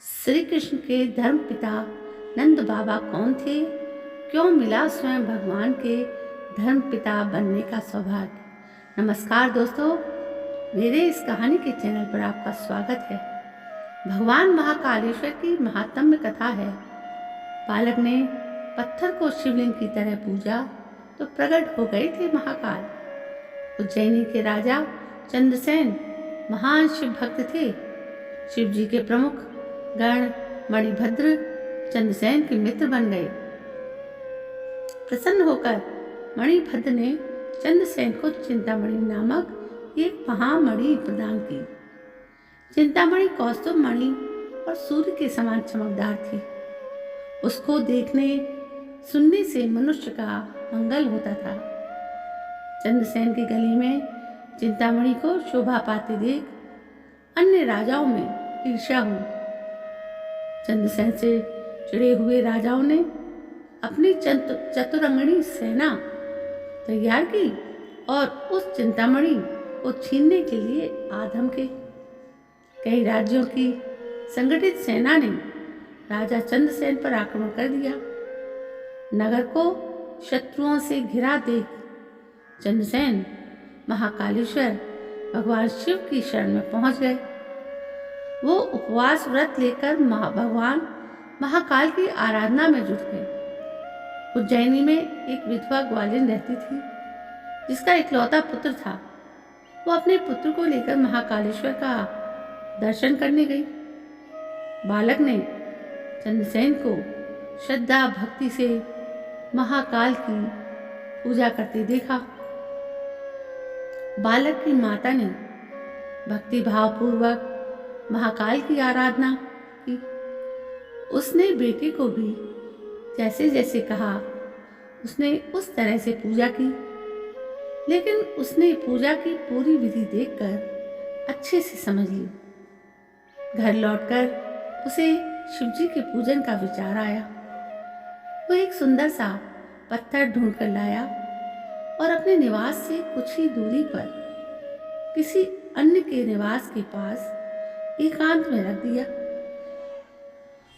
श्री कृष्ण के धर्म पिता नंद बाबा कौन थे? क्यों मिला स्वयं भगवान के धर्म पिता बनने का सौभाग्य? नमस्कार दोस्तों, मेरे इस कहानी के चैनल पर आपका स्वागत है। भगवान महाकालेश्वर की महात्म्य कथा है। बालक ने पत्थर को शिवलिंग की तरह पूजा तो प्रकट हो गए थे महाकाल। उज्जैनी के राजा चंद्रसेन महान शिव भक्त थे। शिव जी के प्रमुख गण मणिभद्र चंद्रसेन के मित्र बन गए। प्रसन्न होकर मणिभद्र ने चंद्रसेन को चिंतामणि नामक एक महामणि प्रदान की। चिंतामणि कौस्तुभ मणि और सूर्य के समान चमकदार थी। उसको देखने सुनने से मनुष्य का मंगल होता था। चंद्रसेन की गली में चिंतामणि को शोभा पाते देख अन्य राजाओं में ईर्ष्या हुई। चंद्रसेन से चिढ़े हुए राजाओं ने अपनी चतुरंगणी सेना तैयार की और उस चिंतामणि को छीनने के लिए आधम के। कई राज्यों की संगठित सेना ने राजा चंद्रसेन पर आक्रमण कर दिया। नगर को शत्रुओं से घिरा देख चंद्रसेन महाकालेश्वर भगवान शिव की शरण में पहुंच गए। वो उपवास व्रत लेकर भगवान महाकाल की आराधना में जुट गए। उज्जैनी में एक विधवा ग्वालिन रहती थी जिसका इकलौता पुत्र था। वो अपने पुत्र को लेकर महाकालेश्वर का दर्शन करने गई। बालक ने चंद्रसेन को श्रद्धा भक्ति से महाकाल की पूजा करते देखा। बालक की माता ने भक्ति भाव पूर्वक महाकाल की आराधना की। उसने बेटे को भी जैसे जैसे कहा उसने उस तरह से पूजा की, लेकिन उसने पूजा की पूरी विधि देखकर अच्छे से समझ ली। घर लौटकर उसे शिवजी के पूजन का विचार आया। वो एक सुंदर सा पत्थर ढूंढ कर लाया और अपने निवास से कुछ ही दूरी पर किसी अन्य के निवास के पास एकांत में रख दिया।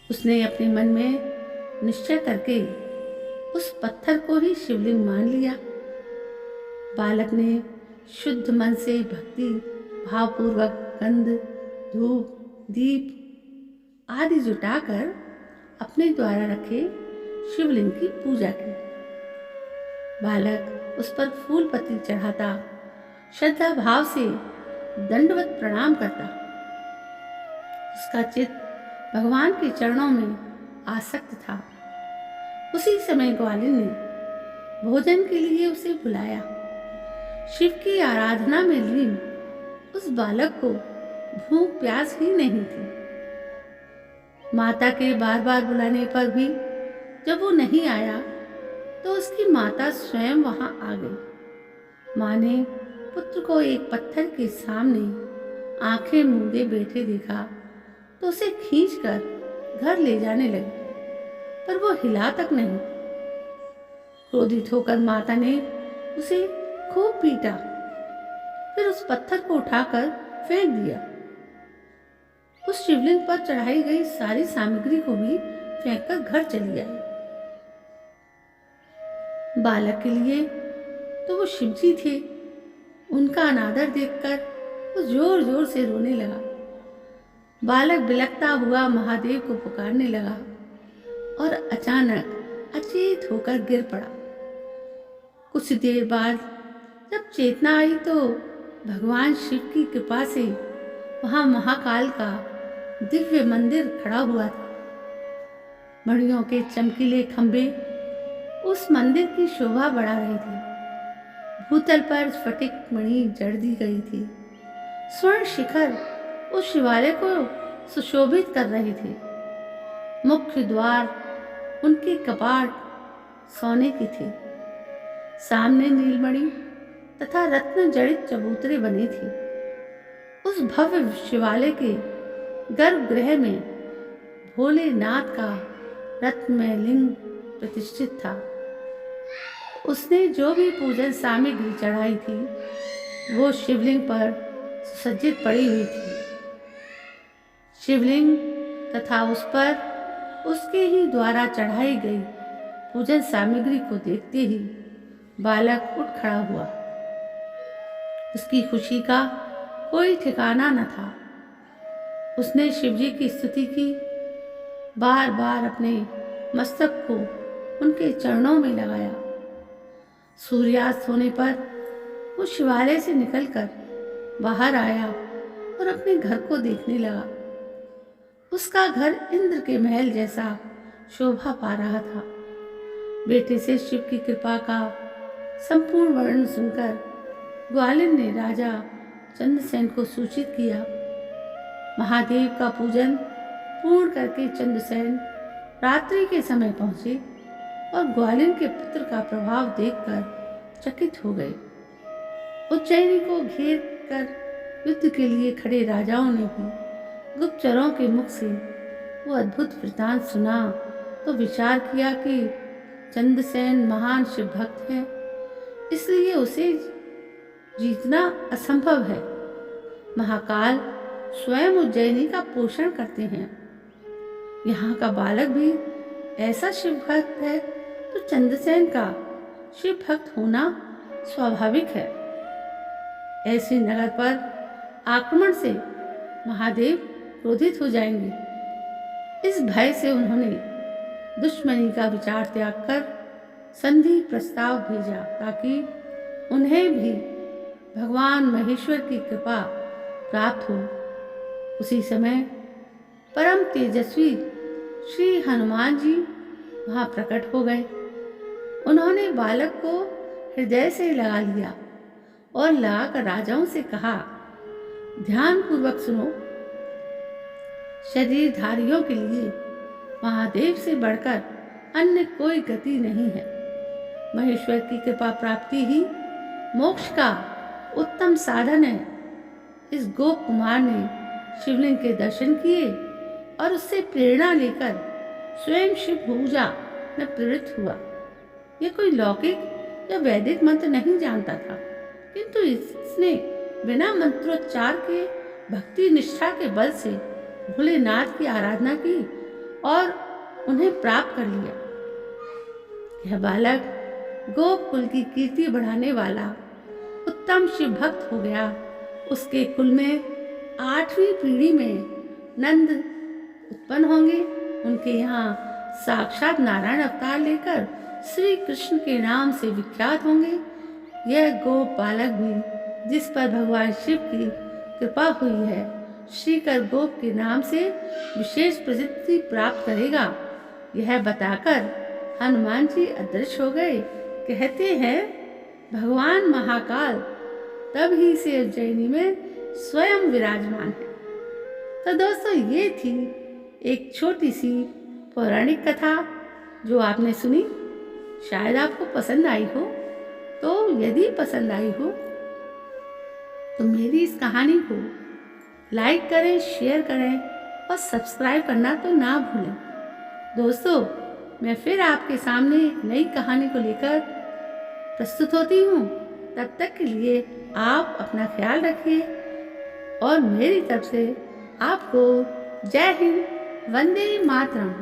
उसने अपने मन में निश्चय करके उस पत्थर को ही शिवलिंग मान लिया। बालक ने शुद्ध मन से भक्ति भावपूर्वक गंध धूप दीप आदि जुटाकर अपने द्वारा रखे शिवलिंग की पूजा की। बालक उस पर फूल पत्ती चढ़ाता, श्रद्धा भाव से दंडवत प्रणाम करता। उसका चित्त भगवान के चरणों में आसक्त था। उसी समय ग्वालिन ने भोजन के लिए उसे बुलाया। शिव की आराधना में लीन उस बालक को भूख प्यास ही नहीं थी। माता के बार बार बुलाने पर भी जब वो नहीं आया तो उसकी माता स्वयं वहां आ गई। माँ ने पुत्र को एक पत्थर के सामने आंखें मूंदे बैठे देखा तो उसे खींचकर घर ले जाने लगी, पर वो हिला तक नहीं। क्रोधित होकर माता ने उसे खूब पीटा, फिर उस पत्थर को उठाकर फेंक दिया। उस शिवलिंग पर चढ़ाई गई सारी सामग्री को भी फेंककर घर चली आई। बालक के लिए तो वो शिवजी थे। उनका अनादर देखकर वो जोर जोर से रोने लगा। बालक बिलखता हुआ महादेव को पुकारने लगा और अचानक अचेत होकर गिर पड़ा। कुछ देर बाद जब चेतना आई तो भगवान शिव की कृपा से वहां महाकाल का दिव्य मंदिर खड़ा हुआ था। मणियों के चमकीले खंभे उस मंदिर की शोभा बढ़ा रहे थे। भूतल पर स्फटिक मणि जड़ दी गई थी। स्वर्ण शिखर उस शिवालय को सुशोभित कर रहे थे। मुख्य द्वार, उनके कपाट सोने के थे। सामने नीलमणि तथा रत्न जड़ित चबूतरे बने थे। उस भव्य शिवालय के गर्भगृह में भोलेनाथ का रत्नमय लिंग प्रतिष्ठित था। उसने जो भी पूजन सामग्री चढ़ाई थी वो शिवलिंग पर सुसज्जित पड़ी हुई थी। शिवलिंग तथा उस पर उसके ही द्वारा चढ़ाई गई पूजन सामग्री को देखते ही बालक उठ खड़ा हुआ। उसकी खुशी का कोई ठिकाना न था। उसने शिवजी की स्तुति की, बार बार अपने मस्तक को उनके चरणों में लगाया। सूर्यास्त होने पर वो शिवालय से निकलकर बाहर आया और अपने घर को देखने लगा। उसका घर इंद्र के महल जैसा शोभा पा रहा था। बेटे से शिव की कृपा का संपूर्ण वर्णन सुनकर ग्वालिन ने राजा चंद्रसेन को सूचित किया। महादेव का पूजन पूर्ण करके चंद्रसेन रात्रि के समय पहुंचे और ग्वालिन के पुत्र का प्रभाव देखकर चकित हो गए। उज्जैनी को घेर कर युद्ध के लिए खड़े राजाओं ने भी गुप्तचरों के मुख से वो अद्भुत वृतांत सुना तो विचार किया कि चंद्रसेन महान शिव भक्त है, इसलिए उसे जीतना असंभव है। महाकाल स्वयं उज्जैनी का पोषण करते हैं। यहाँ का बालक भी ऐसा शिव भक्त है तो चंद्रसेन का शिव भक्त होना स्वाभाविक है। ऐसे नगर पर आक्रमण से महादेव क्रोधित हो जाएंगे। इस भय से उन्होंने दुश्मनी का विचार त्याग कर संधि प्रस्ताव भेजा ताकि उन्हें भी भगवान महेश्वर की कृपा प्राप्त हो। उसी समय परम तेजस्वी श्री हनुमान जी वहाँ प्रकट हो गए। उन्होंने बालक को हृदय से लगा लिया और लगाकर राजाओं से कहा, ध्यान पूर्वक सुनो। शरीरधारियों के लिए महादेव से बढ़कर अन्य कोई गति नहीं है। महेश्वर की कृपा प्राप्ति ही मोक्ष का उत्तम साधन है। इस गोप कुमार ने शिवलिंग के दर्शन किए और उससे प्रेरणा लेकर स्वयं शिव पूजा में प्रेरित हुआ। यह कोई लौकिक या वैदिक मंत्र नहीं जानता था, किंतु इसने बिना मंत्रोच्चार के भक्ति निष्ठा के बल से भोलेनाथ की आराधना की और उन्हें प्राप्त कर लिया। यह बालक गोप कुल की कीर्ति बढ़ाने वाला उत्तम शिव भक्त हो गया। उसके कुल में 8वीं पीढ़ी में नंद उत्पन्न होंगे। उनके यहाँ साक्षात नारायण अवतार लेकर श्री कृष्ण के नाम से विख्यात होंगे। यह गोप बालक भी जिस पर भगवान शिव की कृपा हुई है, श्रीकर गोप के नाम से विशेष प्रसिद्धि प्राप्त करेगा। यह बताकर हनुमान जी अदृश्य हो गए। कहते हैं भगवान महाकाल तब ही से उज्जैनी में स्वयं विराजमान है। तो दोस्तों, ये थी एक छोटी सी पौराणिक कथा जो आपने सुनी। शायद आपको पसंद आई हो। तो यदि पसंद आई हो तो मेरी इस कहानी को लाइक करें, शेयर करें और सब्सक्राइब करना तो ना भूलें। दोस्तों, मैं फिर आपके सामने एक नई कहानी को लेकर प्रस्तुत होती हूँ। तब तक के लिए आप अपना ख्याल रखिए और मेरी तरफ से आपको जय हिंद, वंदे मातरम।